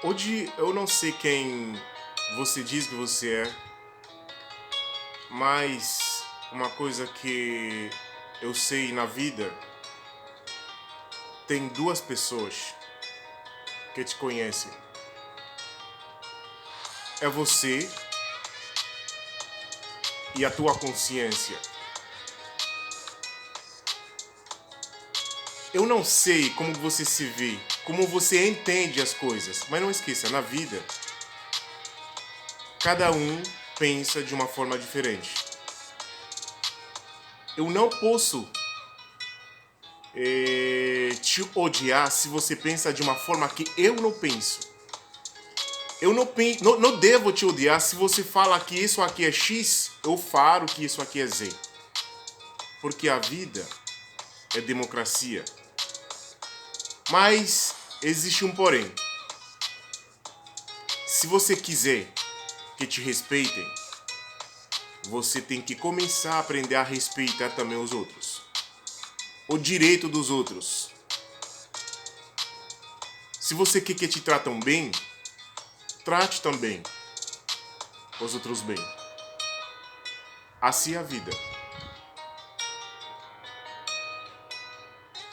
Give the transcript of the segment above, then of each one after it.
Hoje eu não sei quem você diz que você é, mas uma coisa que eu sei na vida, tem duas pessoas que te conhecem. É você e a tua consciência. Eu não sei como você se vê, como você entende as coisas, mas não esqueça, na vida, cada um pensa de uma forma diferente. Eu não posso te odiar se você pensa de uma forma que eu não penso. Eu não devo te odiar se você fala que isso aqui é X, eu falo que isso aqui é Z. Porque a vida é democracia. Mas existe um porém. Se você quiser que te respeitem, você tem que começar a aprender a respeitar também os outros. O direito dos outros. Se você quer que te tratam bem, trate também os outros bem. Assim é a vida.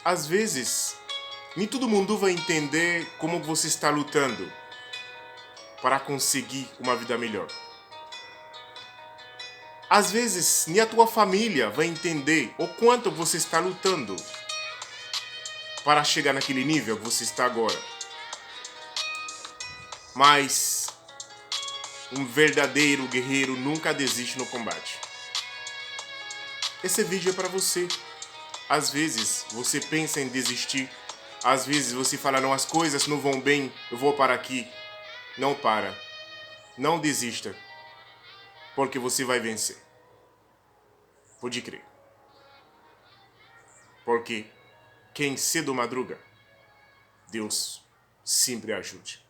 Às vezes, nem todo mundo vai entender como você está lutando para conseguir uma vida melhor. Às vezes, nem a tua família vai entender o quanto você está lutando para chegar naquele nível que você está agora. Mas um verdadeiro guerreiro nunca desiste no combate. Esse vídeo é para você. Às vezes você pensa em desistir. Às vezes você fala, não, as coisas não vão bem, eu vou parar aqui. Não para. Não desista. Porque você vai vencer. Pode crer. Porque quem cedo madruga, Deus sempre ajude.